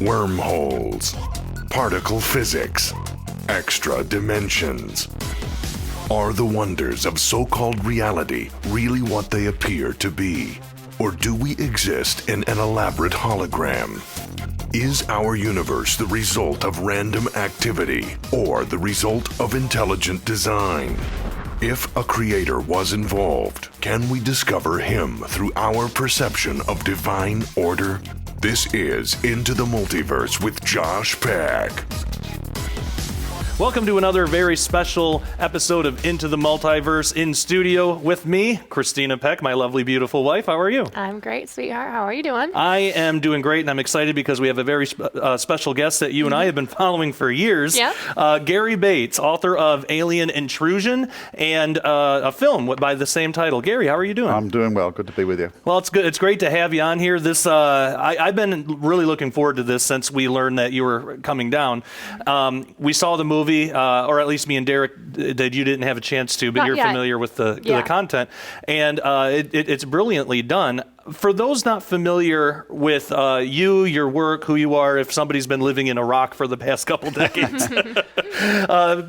wormholes, particle physics, extra dimensions. Are the wonders of so-called reality really what they appear to be? Or do we exist in an elaborate hologram? Is our universe the result of random activity or the result of intelligent design? If a creator was involved, can we discover him through our perception of divine order? This is Into the Multiverse with Josh Peck. Welcome to another very special episode of Into the Multiverse. In studio with me, Christina Peck, my lovely, beautiful wife. How are you? I'm great, sweetheart. How are you doing? I am doing great, and I'm excited because we have a very special guest that you and I have been following for years. Yeah. Gary Bates, author of Alien Intrusion and a film by the same title. Gary, how are you doing? I'm doing well. Good to be with you. Well, it's good. It's great to have you on here. I've been really looking forward to this since we learned that you were coming down. We saw the movie. Or at least me and Derek did. You didn't have a chance to, but Not you're yet. familiar with the content. And it's brilliantly done. For those not familiar with you, your work, who you are, if somebody's been living in Iraq for the past couple decades,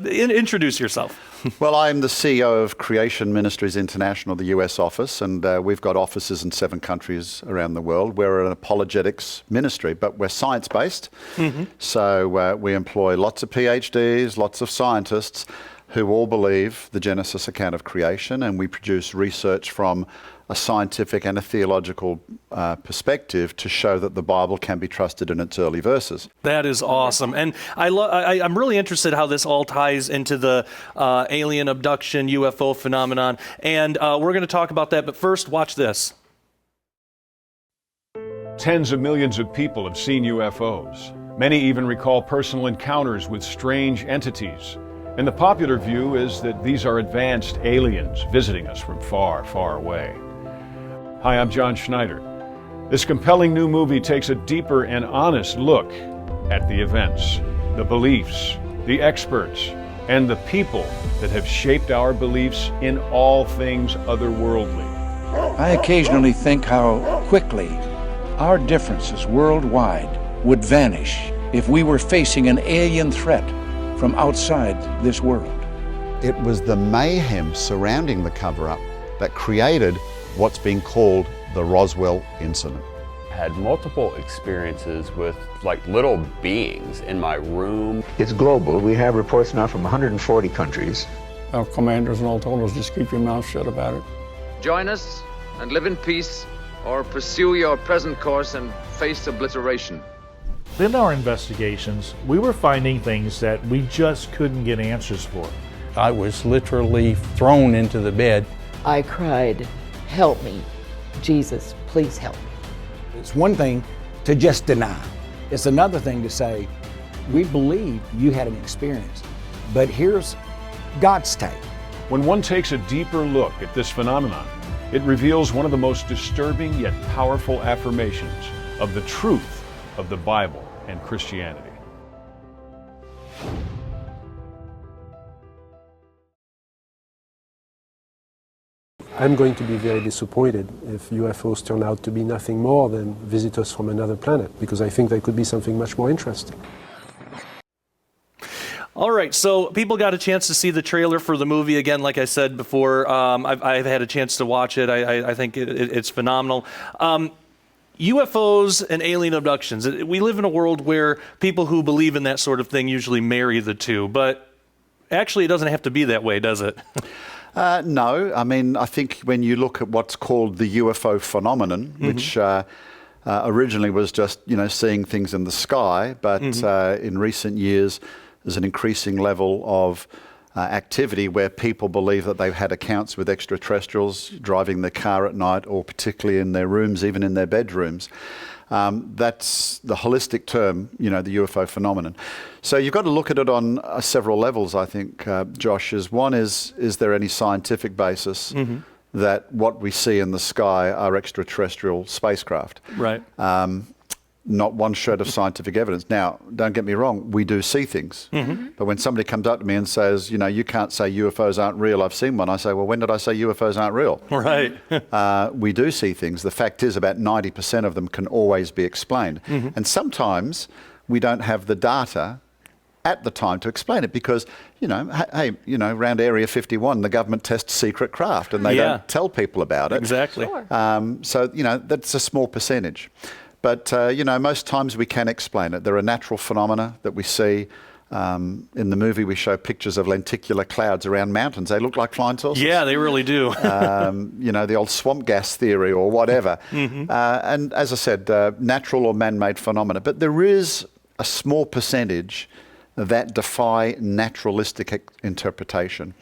introduce yourself. Well, I'm the CEO of Creation Ministries International, the US office, and we've got offices in 7 countries around the world. We're an apologetics ministry, but we're science-based. Mm-hmm. So we employ lots of PhDs, lots of scientists who all believe the Genesis account of creation, and we produce research from a scientific and a theological perspective to show that the Bible can be trusted in its early verses. That is awesome. And I'm really interested how this all ties into the alien abduction, UFO phenomenon. And we're going to talk about that. But first, watch this. Tens of millions of people have seen UFOs. Many even recall personal encounters with strange entities. And the popular view is that these are advanced aliens visiting us from far, far away. Hi, I'm John Schneider. This compelling new movie takes a deeper and honest look at the events, the beliefs, the experts, and the people that have shaped our beliefs in all things otherworldly. I occasionally think how quickly our differences worldwide would vanish if we were facing an alien threat from outside this world. It was the mayhem surrounding the cover-up that created what's being called the Roswell incident. I had multiple experiences with like little beings in my room. It's global. We have reports now from 140 countries. Our commanders and all told us, just keep your mouth shut about it. Join us and live in peace, or pursue your present course and face obliteration. In our investigations, we were finding things that we just couldn't get answers for. I was literally thrown into the bed. I cried, "Help me. Jesus, please help me." It's one thing to just deny. It's another thing to say, we believe you had an experience, but here's God's take. When one takes a deeper look at this phenomenon, it reveals one of the most disturbing yet powerful affirmations of the truth of the Bible and Christianity. I'm going to be very disappointed if UFOs turn out to be nothing more than visitors from another planet, because I think they could be something much more interesting. All right, so people got a chance to see the trailer for the movie. Again, like I said before, I've had a chance to watch it. I think it's phenomenal. UFOs and alien abductions. We live in a world where people who believe in that sort of thing usually marry the two, but actually it doesn't have to be that way, does it? No, I mean, I think when you look at what's called the UFO phenomenon, which originally was just, seeing things in the sky, but in recent years there's an increasing level of activity where people believe that they've had accounts with extraterrestrials driving their car at night, or particularly in their rooms, even in their bedrooms. That's the holistic term, the UFO phenomenon. So you've got to look at it on several levels, I think, Josh. One is there any scientific basis that what we see in the sky are extraterrestrial spacecraft? Right. not one shred of scientific evidence. Now, don't get me wrong, we do see things. But when somebody comes up to me and says, you can't say UFOs aren't real, I've seen one, I say, well, when did I say UFOs aren't real? Right. We do see things. The fact is about 90% of them can always be explained. And sometimes we don't have the data at the time to explain it because, around Area 51, the government tests secret craft and they don't tell people about it. Exactly. Sure. So, that's a small percentage. But, most times we can explain it. There are natural phenomena that we see. In the movie, we show pictures of lenticular clouds around mountains. They look like flying saucers. Yeah, they really do. The old swamp gas theory or whatever. And as I said, natural or man-made phenomena. But there is a small percentage that defy naturalistic interpretation.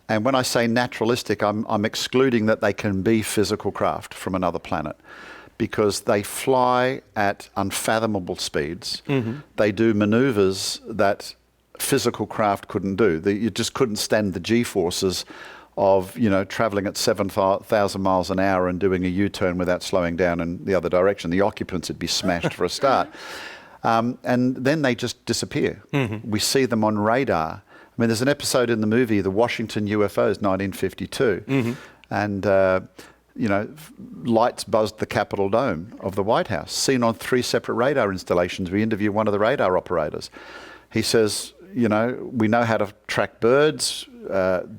And when I say naturalistic, I'm excluding that they can be physical craft from another planet, because they fly at unfathomable speeds. They do maneuvers that physical craft couldn't do. You just couldn't stand the G-forces of, traveling at 7,000 miles an hour and doing a U-turn without slowing down in the other direction. The occupants would be smashed for a start. And then they just disappear. We see them on radar. I mean, there's an episode in the movie, The Washington UFOs, 1952. And, lights buzzed the Capitol dome of the White House, seen on 3 separate radar installations. We interview one of the radar operators. He says, we know how to track birds.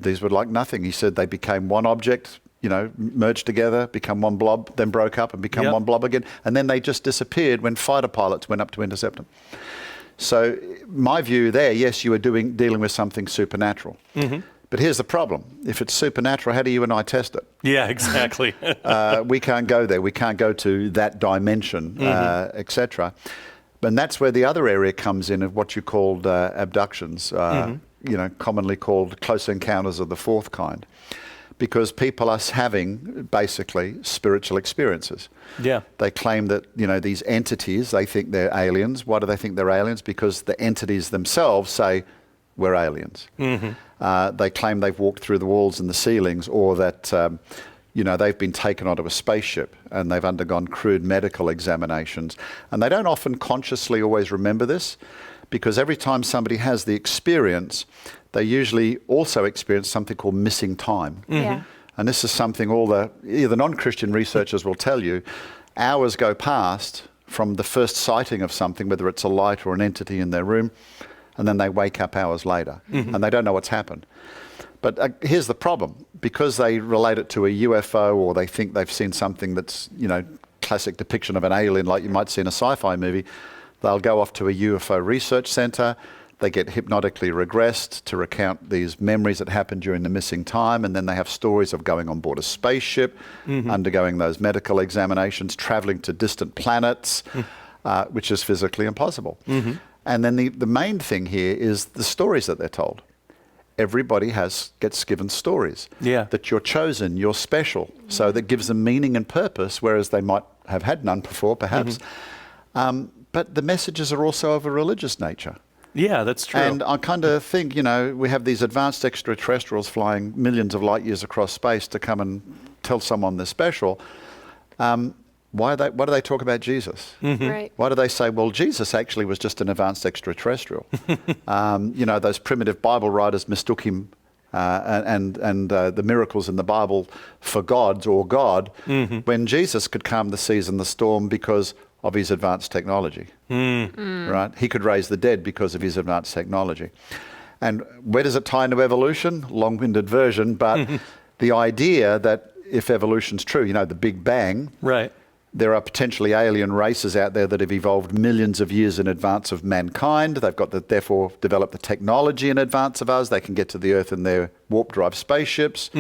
These were like nothing. He said they became one object, merged together, become one blob, then broke up and become one blob again. And then they just disappeared when fighter pilots went up to intercept them. So my view there, yes, you were dealing with something supernatural. But here's the problem. If it's supernatural, how do you and I test it? Yeah, exactly. We can't go there. We can't go to that dimension, etc. And that's where the other area comes in of what you called abductions, commonly called close encounters of the fourth kind. Because people are having, basically, spiritual experiences. Yeah. They claim that, these entities, they think they're aliens. Why do they think they're aliens? Because the entities themselves say, we're aliens. They claim they've walked through the walls and the ceilings, or that, they've been taken onto a spaceship and they've undergone crude medical examinations. And they don't often consciously always remember this, because every time somebody has the experience, they usually also experience something called missing time. And this is something all the non-Christian researchers will tell you. Hours go past from the first sighting of something, whether it's a light or an entity in their room, and then they wake up hours later and they don't know what's happened. But here's the problem. Because they relate it to a UFO, or they think they've seen something that's, classic depiction of an alien like you might see in a sci-fi movie, they'll go off to a UFO research center. They get hypnotically regressed to recount these memories that happened during the missing time, and then they have stories of going on board a spaceship, undergoing those medical examinations, traveling to distant planets, which is physically impossible. And then the main thing here is the stories that they're told. Everybody gets given stories. That you're chosen, you're special. So that gives them meaning and purpose, whereas they might have had none before, perhaps. But the messages are also of a religious nature. Yeah, that's true. And I kind of think, we have these advanced extraterrestrials flying millions of light years across space to come and tell someone they're special. Why do they talk about Jesus? Right. Why do they say, well, Jesus actually was just an advanced extraterrestrial? Those primitive Bible writers mistook him and the miracles in the Bible for gods or God, when Jesus could calm the seas and the storm because of his advanced technology. Right? He could raise the dead because of his advanced technology. And where does it tie into evolution? Long-winded version, but the idea that if evolution's true, the Big Bang, right? There are potentially alien races out there that have evolved millions of years in advance of mankind. They've therefore developed the technology in advance of us. They can get to the Earth in their warp drive spaceships.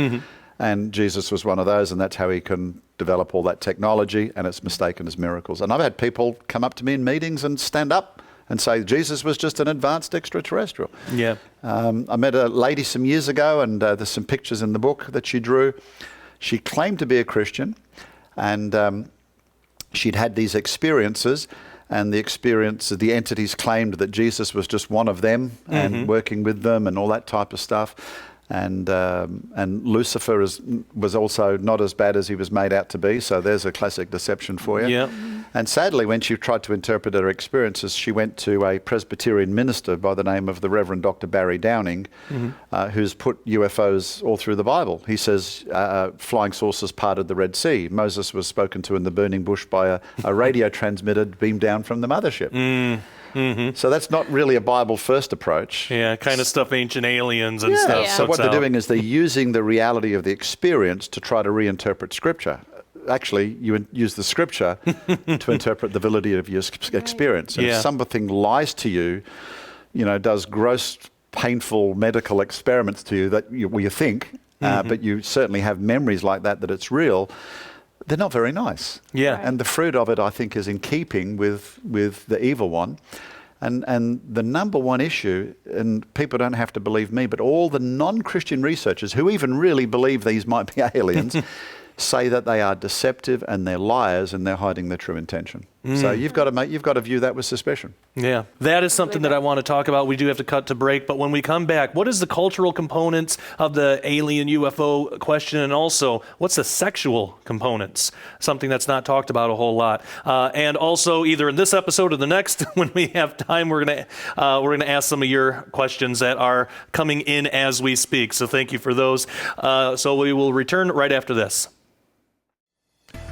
And Jesus was one of those, and that's how he can develop all that technology, and it's mistaken as miracles. And I've had people come up to me in meetings and stand up and say Jesus was just an advanced extraterrestrial. Yeah. I met a lady some years ago, and there's some pictures in the book that she drew. She claimed to be a Christian, and she'd had these experiences, and the entities claimed that Jesus was just one of them and working with them and all that type of stuff. And Lucifer was also not as bad as he was made out to be. So there's a classic deception for you. Yeah. And sadly, when she tried to interpret her experiences, she went to a Presbyterian minister by the name of the Reverend Dr. Barry Downing, who's put UFOs all through the Bible. He says flying saucers parted the Red Sea. Moses was spoken to in the burning bush by a radio transmitter beamed down from the mothership. So that's not really a Bible-first approach. Yeah, kind of stuff ancient aliens and stuff. So what they're doing is they're using the reality of the experience to try to reinterpret Scripture. Actually, you use the Scripture to interpret the validity of your experience. And if something lies to you, does gross, painful medical experiments to you that you think, but you certainly have memories like that it's real, they're not very nice. Yeah. And the fruit of it, I think, is in keeping with the evil one. And the number one issue, and people don't have to believe me, but all the non-Christian researchers who even really believe these might be aliens say that they are deceptive and they're liars and they're hiding their true intention. So you've got to view that with suspicion. Yeah, that is something that I want to talk about. We do have to cut to break, but when we come back, what is the cultural components of the alien UFO question, and also what's the sexual components? Something that's not talked about a whole lot. And also, either in this episode or the next, when we have time, we're gonna ask some of your questions that are coming in as we speak. So thank you for those. So we will return right after this.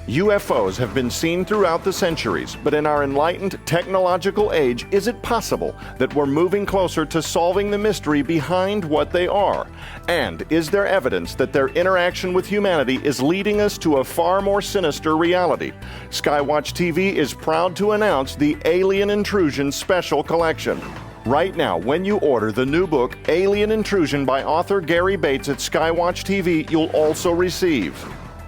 UFOs have been seen throughout the centuries, but in our enlightened technological age, is it possible that we're moving closer to solving the mystery behind what they are? And is there evidence that their interaction with humanity is leading us to a far more sinister reality? Skywatch TV is proud to announce the Alien Intrusion Special Collection. Right now, when you order the new book, Alien Intrusion by author Gary Bates at Skywatch TV, you'll also receive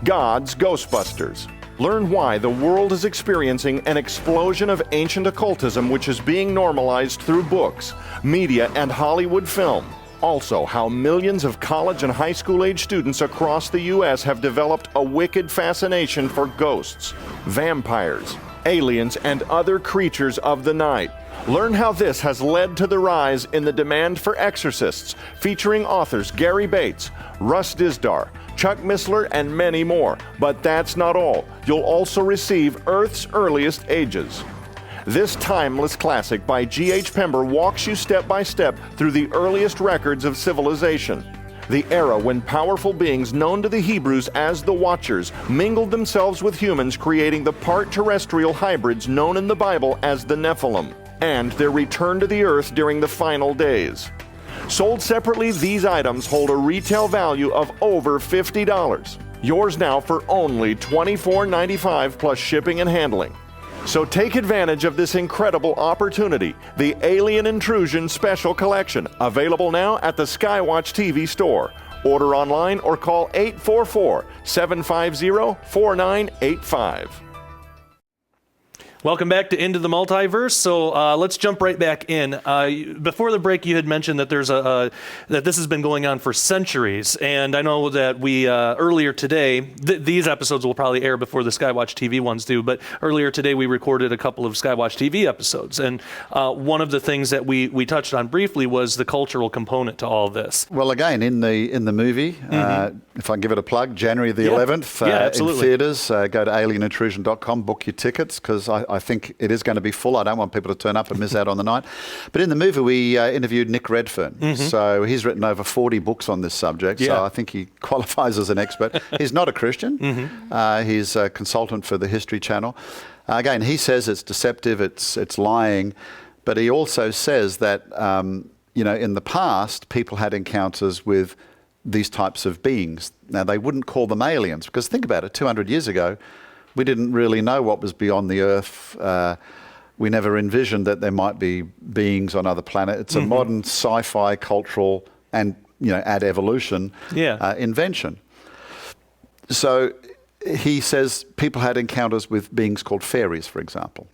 God's Ghostbusters. Learn why the world is experiencing an explosion of ancient occultism which is being normalized through books, media, and Hollywood film. Also, how millions of college and high school age students across the U.S. have developed a wicked fascination for ghosts, vampires, aliens, and other creatures of the night. Learn how this has led to the rise in the demand for exorcists, featuring authors Gary Bates, Russ Dizdar, Chuck Missler, and many more. But that's not all. You'll also receive Earth's Earliest Ages. This timeless classic by G.H. Pember walks you step by step through the earliest records of civilization. The era when powerful beings known to the Hebrews as the Watchers mingled themselves with humans, creating the part terrestrial hybrids known in the Bible as the Nephilim, and their return to the earth during the final days. Sold separately, these items hold a retail value of over $50. Yours now for only $24.95 plus shipping and handling. So take advantage of this incredible opportunity, the Alien Intrusion Special Collection, available now at the Skywatch TV store. Order online or call 844-750-4985. Welcome back to Into the Multiverse. So let's jump right back in. Before the break, you had mentioned that that this has been going on for centuries, and I know that we earlier today, these episodes will probably air before the Skywatch TV ones do, but earlier today we recorded a couple of Skywatch TV episodes, and one of the things that we touched on briefly was the cultural component to all this. Well, again, in the movie, if I can give it a plug, January the 11th, in theatres, go to alienintrusion.com, book your tickets, because I think it is going to be full. I don't want people to turn up and miss out on the night. But in the movie, we interviewed Nick Redfern. So he's written over 40 books on this subject. So I think he qualifies as an expert. He's not a Christian. He's a consultant for the History Channel. Again, he says it's deceptive, it's lying. But he also says that, in the past, people had encounters with these types of beings. Now, they wouldn't call them aliens, because think about it, 200 years ago, we didn't really know what was beyond the Earth. We never envisioned that there might be beings on other planets. It's a modern sci-fi cultural and, add evolution invention. So he says people had encounters with beings called fairies, for example.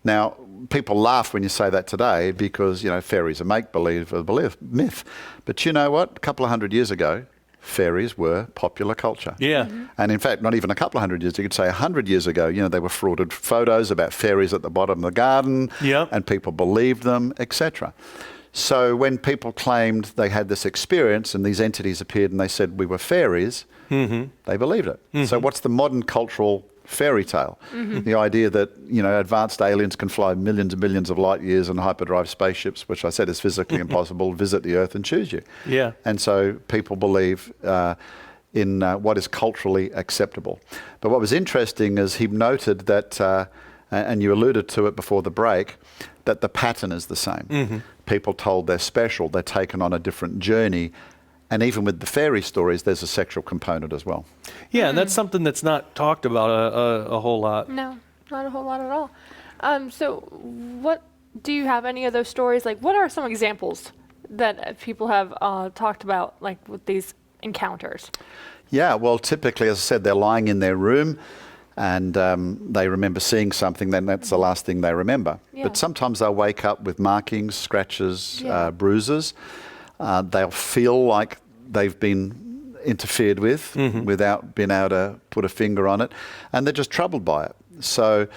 Now, people laugh when you say that today because, fairies are make-believe, a myth. But you know what? A couple of hundred years ago, fairies were popular culture. And in fact, not even a couple of hundred years, you could say 100 years ago, they were frauded photos about fairies at the bottom of the garden, and people believed them, etc. So when people claimed they had this experience and these entities appeared and they said we were fairies, they believed it. So what's the modern cultural fairy tale. The idea that, advanced aliens can fly millions and millions of light years in hyperdrive spaceships, which I said is physically impossible, visit the Earth and choose you. Yeah. And so people believe in what is culturally acceptable. But what was interesting is he noted that, and you alluded to it before the break, that the pattern is the same. People told they're special, they're taken on a different journey. And even with the fairy stories, there's a sexual component as well. Yeah, and that's something that's not talked about a whole lot. No, not a whole lot at all. So what do you have any of those stories? Like, what are some examples that people have talked about, like with these encounters? Yeah, well, typically, as I said, they're lying in their room and they remember seeing something, then that's the last thing they remember. Yeah. But sometimes they'll wake up with markings, scratches, bruises. They'll feel like they've been interfered with without being able to put a finger on it, and they're just troubled by it. So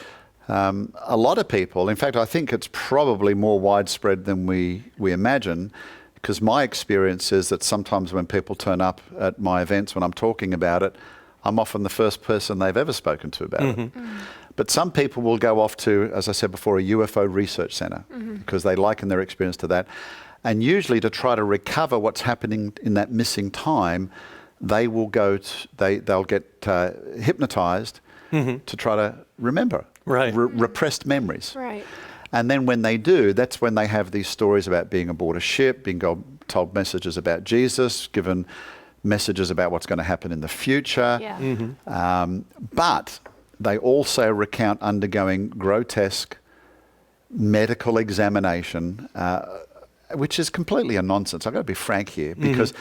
a lot of people, in fact, I think it's probably more widespread than we imagine, because my experience is that sometimes when people turn up at my events, when I'm talking about it, I'm often the first person they've ever spoken to about it. But some people will go off to, as I said before, a UFO research center, because they liken their experience to that. And usually to try to recover what's happening in that missing time, they will they'll get hypnotized to try to remember repressed memories. Right. And then when they do, that's when they have these stories about being aboard a ship, being told messages about Jesus, given messages about what's going to happen in the future. Yeah. But they also recount undergoing grotesque medical examination, which is completely a nonsense. I've got to be frank here, because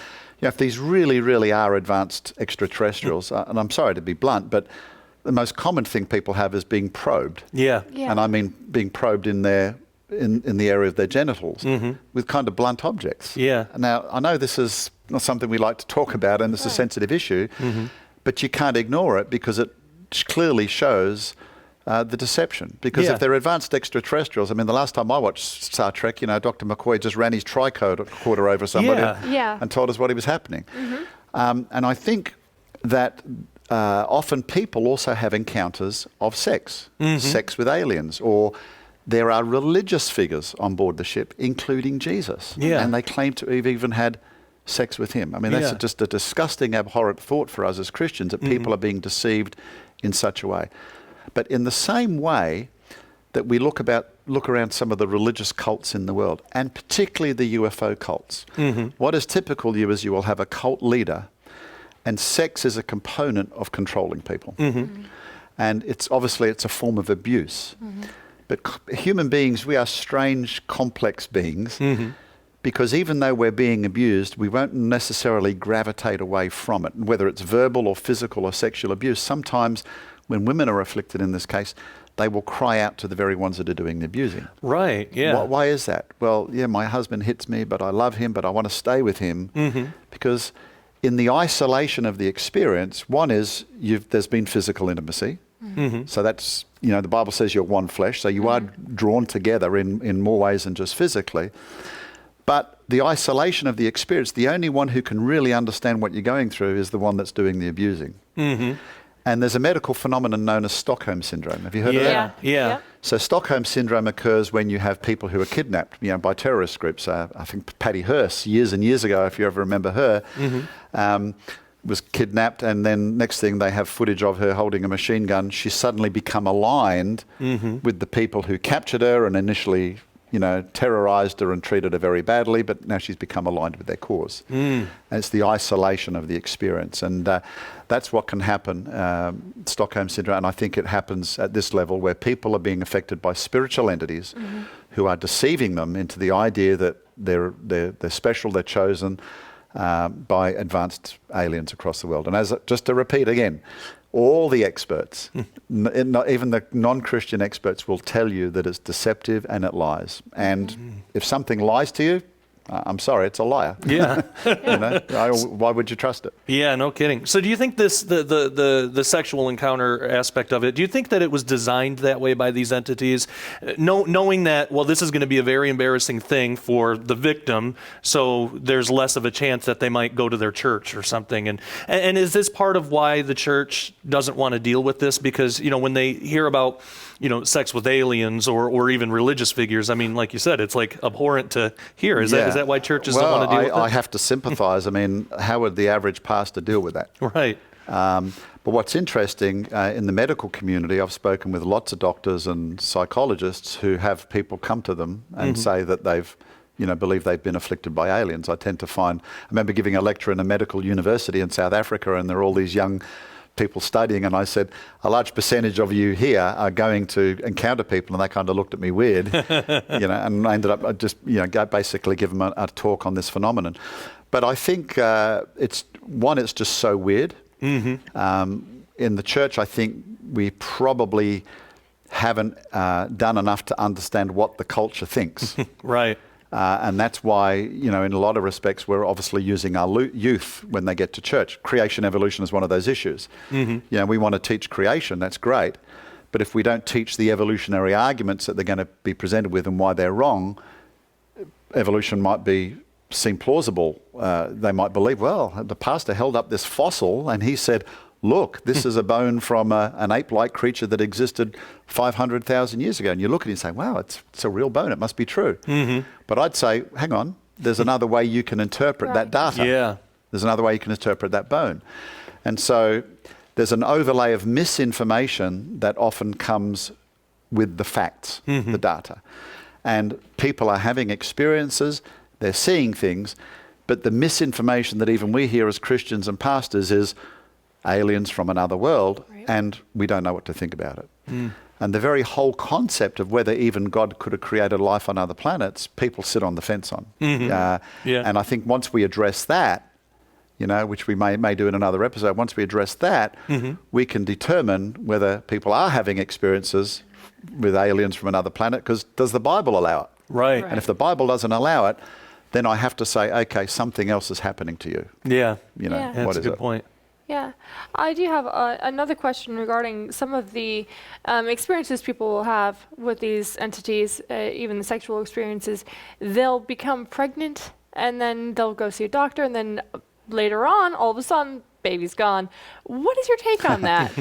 if these really, really are advanced extraterrestrials, and I'm sorry to be blunt, but the most common thing people have is being probed. Yeah. And I mean being probed in the area of their genitals with kind of blunt objects. Yeah. Now, I know this is not something we like to talk about, and it's a sensitive issue, but you can't ignore it because it clearly shows the deception. Because if they're advanced extraterrestrials, I mean, the last time I watched Star Trek, Dr. McCoy just ran his tricorder over somebody and told us what was happening. And I think that often people also have encounters of sex, sex with aliens, or there are religious figures on board the ship, including Jesus. And they claim to have even had sex with him. I mean, that's just a disgusting, abhorrent thought for us as Christians, that people are being deceived in such a way. But in the same way that we look around some of the religious cults in the world, and particularly the UFO cults, what is typical is you will have a cult leader, and sex is a component of controlling people. And it's a form of abuse. But human beings, we are strange, complex beings, because even though we're being abused, we won't necessarily gravitate away from it. Whether it's verbal or physical or sexual abuse, sometimes when women are afflicted in this case, they will cry out to the very ones that are doing the abusing. Right, yeah. Why is that? Well, my husband hits me, but I love him, but I want to stay with him. Because in the isolation of the experience, one is there's been physical intimacy. So that's, the Bible says you're one flesh, so you are drawn together in more ways than just physically. But the isolation of the experience, the only one who can really understand what you're going through is the one that's doing the abusing. And there's a medical phenomenon known as Stockholm Syndrome. Have you heard of that? Yeah. So Stockholm Syndrome occurs when you have people who are kidnapped, by terrorist groups. I think Patty Hearst, years and years ago, if you ever remember her, was kidnapped, and then next thing they have footage of her holding a machine gun. She's suddenly become aligned with the people who captured her and initially terrorized her and treated her very badly, but now she's become aligned with their cause. And it's the isolation of the experience. And that's what can happen, Stockholm Syndrome. And I think it happens at this level where people are being affected by spiritual entities who are deceiving them into the idea that they're special, they're chosen by advanced aliens across the world. And just to repeat again, all the experts, even the non-Christian experts, will tell you that it's deceptive and it lies. And if something lies to you, I'm sorry, it's a liar. Yeah. Why would you trust it? Yeah, no kidding. So do you think the sexual encounter aspect of it, do you think that it was designed that way by these entities, knowing that, well, this is going to be a very embarrassing thing for the victim, so there's less of a chance that they might go to their church or something? And is this part of why the church doesn't want to deal with this? Because, when they hear about, sex with aliens or even religious figures, I mean, like you said, it's like abhorrent to hear. Is that why churches don't want to deal with it? I have to sympathize. I mean, how would the average pastor deal with that? Right. But what's interesting, in the medical community, I've spoken with lots of doctors and psychologists who have people come to them and say that they've, believe they've been afflicted by aliens. I remember giving a lecture in a medical university in South Africa, and there are all these young people studying, and I said, a large percentage of you here are going to encounter people, and they kind of looked at me weird, and I ended up just, basically giving them a talk on this phenomenon. But I think it's just so weird. In the church, I think we probably haven't done enough to understand what the culture thinks. Right. And that's why, in a lot of respects, we're obviously using our youth when they get to church. Creation evolution is one of those issues. We want to teach creation, that's great. But if we don't teach the evolutionary arguments that they're going to be presented with and why they're wrong, evolution might seem plausible. They might believe, well, the pastor held up this fossil and he said, look, this is a bone from an ape-like creature that existed 500,000 years ago. And you look at it and say, wow, it's a real bone. It must be true. But I'd say, hang on, there's another way you can interpret that data. Yeah. There's another way you can interpret that bone. And so there's an overlay of misinformation that often comes with the facts, the data. And people are having experiences, they're seeing things, but the misinformation that even we hear as Christians and pastors is aliens from another world, and we don't know what to think about it. And the very whole concept of whether even God could have created life on other planets, people sit on the fence on. And I think once we address that, which we may do in another episode, once we address that, we can determine whether people are having experiences with aliens from another planet, because does the Bible allow it? Right. And if the Bible doesn't allow it, then I have to say, okay, something else is happening to you. Yeah. What That's is a good it? point. Yeah, I do have another question regarding some of the experiences people will have with these entities, even the sexual experiences. They'll become pregnant, and then they'll go see a doctor, and then later on, all of a sudden, baby's gone. What is your take on that?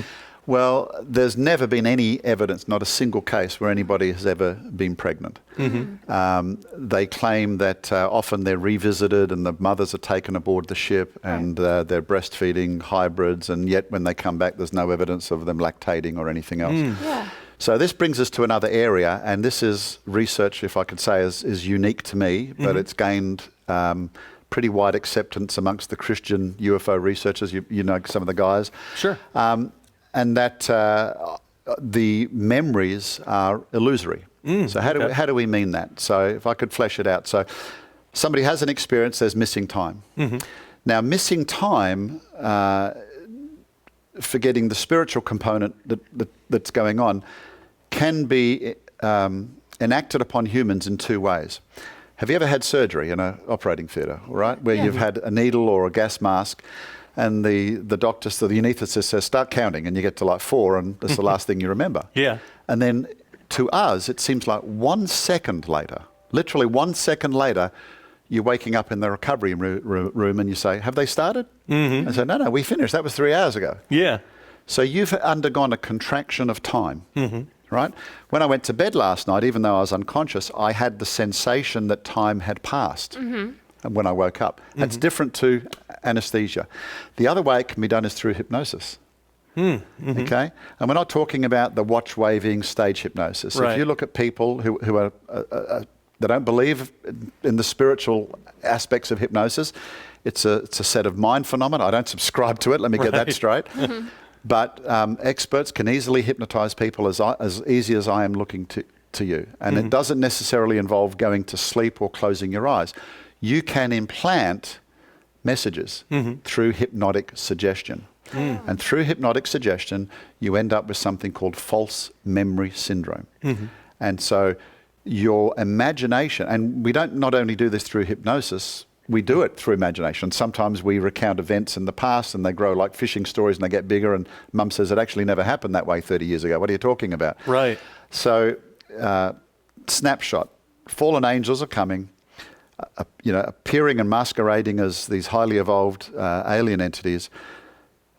Well, there's never been any evidence, not a single case, where anybody has ever been pregnant. They claim that often they're revisited and the mothers are taken aboard the ship and they're breastfeeding hybrids, and yet when they come back, there's no evidence of them lactating or anything else. So this brings us to another area, and this is research, if I could say, is unique to me, but it's gained pretty wide acceptance amongst the Christian UFO researchers. You know some of the guys. Sure. And that the memories are illusory. So how do we mean that? So if I could flesh it out. So somebody has an experience, there's missing time. Now missing time, forgetting the spiritual component that's going on, can be enacted upon humans in two ways. Have you ever had surgery in an operating theatre, right? Where you've had a needle or a gas mask, and the doctor, so the anaesthetist says, start counting, and you get to like 4, and that's the last thing you remember. And then to us, it seems like 1 second later, literally 1 second later, you're waking up in the recovery room and you say, have they started? I say, no, we finished. That was 3 hours ago. So you've undergone a contraction of time, right? When I went to bed last night, even though I was unconscious, I had the sensation that time had passed. And when I woke up. That's different to anesthesia. The other way it can be done is through hypnosis. Okay? And we're not talking about the watch waving stage hypnosis. If you look at people who are they don't believe in the spiritual aspects of hypnosis, it's a set of mind phenomena. I don't subscribe to it, let me get that straight. But experts can easily hypnotize people as easy as I am looking to you. And it doesn't necessarily involve going to sleep or closing your eyes. You can implant messages through hypnotic suggestion. And through hypnotic suggestion, you end up with something called false memory syndrome. And so, your imagination, and we don't not only do this through hypnosis, we do it through imagination. Sometimes we recount events in the past and they grow like fishing stories and they get bigger, and Mum says it actually never happened that way 30 years ago. What are you talking about? Right. So, snapshot. Fallen angels are coming, appearing and masquerading as these highly evolved alien entities.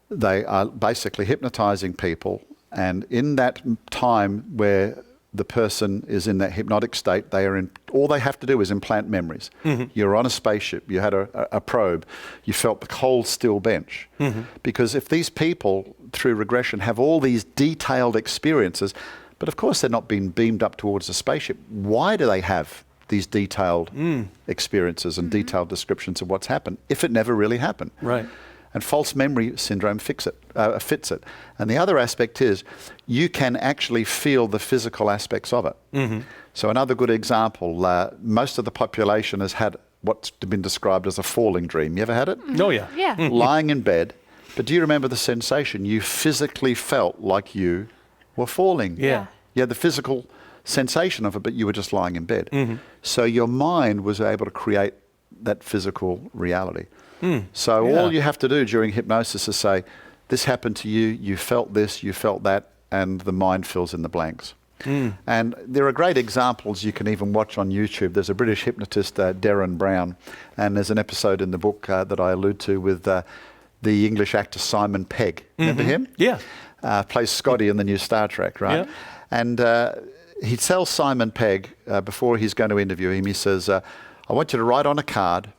They are basically hypnotizing people, and in that time where the person is in that hypnotic state, all they have to do is implant memories. Mm-hmm. You're on a spaceship, you had a probe, you felt the cold steel bench. Mm-hmm. Because if these people, through regression, have all these detailed experiences, but of course they're not being beamed up towards a spaceship, why do they have these detailed experiences and detailed descriptions of what's happened if it never really happened? Right. And false memory syndrome fits it. And the other aspect is you can actually feel the physical aspects of it. Mm-hmm. So another good example, most of the population has had what's been described as a falling dream. You ever had it? Oh, yeah. Yeah. Mm-hmm. Lying in bed. But do you remember the sensation? You physically felt like you were falling. Yeah. You had the physical sensation of it, but you were just lying in bed. Mm-hmm. So your mind was able to create that physical reality. So all you have to do during hypnosis is say, this happened to you, you felt this, you felt that, and the mind fills in the blanks. And there are great examples you can even watch on YouTube. There's a British hypnotist, Darren Brown, and there's an episode in the book that I allude to with the English actor Simon Pegg. Remember him? Yeah. Plays Scotty in the new Star Trek, right? Yeah. And he tells Simon Pegg, before he's going to interview him, he says, I want you to write on a card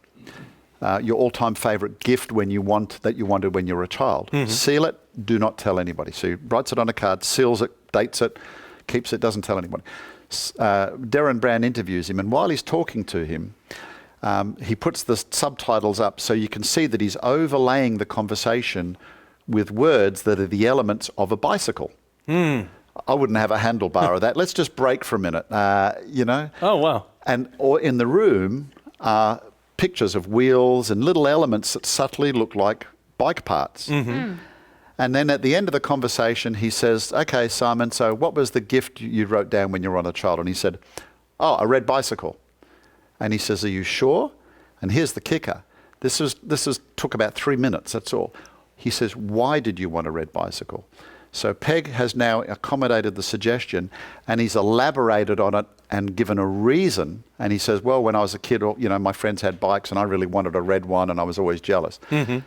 your all-time favourite gift that you wanted when you were a child. Mm-hmm. Seal it, do not tell anybody. So he writes it on a card, seals it, dates it, keeps it, doesn't tell anybody. Darren Brown interviews him, and while he's talking to him, he puts the subtitles up so you can see that he's overlaying the conversation with words that are the elements of a bicycle. I wouldn't have a handlebar of that. Let's just break for a minute, Oh, wow. Or in the room are pictures of wheels and little elements that subtly look like bike parts. Mm-hmm. And then at the end of the conversation, he says, okay, Simon, so what was the gift you wrote down when you were on a child? And he said, oh, a red bicycle. And he says, are you sure? And here's the kicker. This took about 3 minutes, that's all. He says, why did you want a red bicycle? So Pegg has now accommodated the suggestion, and he's elaborated on it and given a reason. And he says, well, when I was a kid, my friends had bikes and I really wanted a red one and I was always jealous. Mm-hmm.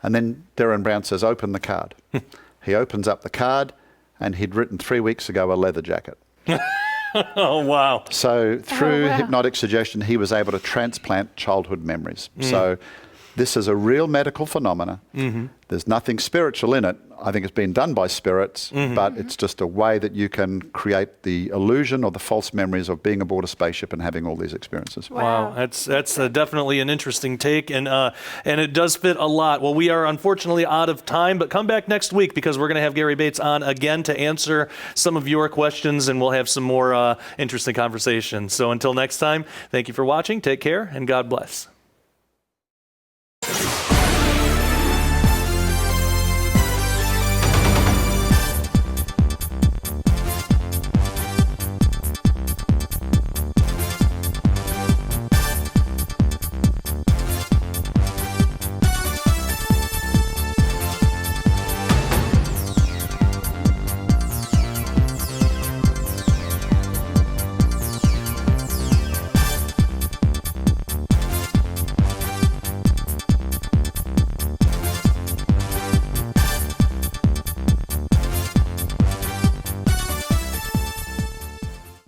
And then Darren Brown says, open the card. He opens up the card, and he'd written 3 weeks ago a leather jacket. Oh, wow. So through hypnotic suggestion, he was able to transplant childhood memories. So this is a real medical phenomena. Mm-hmm. There's nothing spiritual in it. I think it's been done by spirits, but it's just a way that you can create the illusion or the false memories of being aboard a spaceship and having all these experiences. Wow, that's definitely an interesting take, and it does fit a lot. Well, we are unfortunately out of time, but come back next week because we're going to have Gary Bates on again to answer some of your questions, and we'll have some more interesting conversations. So until next time, thank you for watching. Take care, and God bless.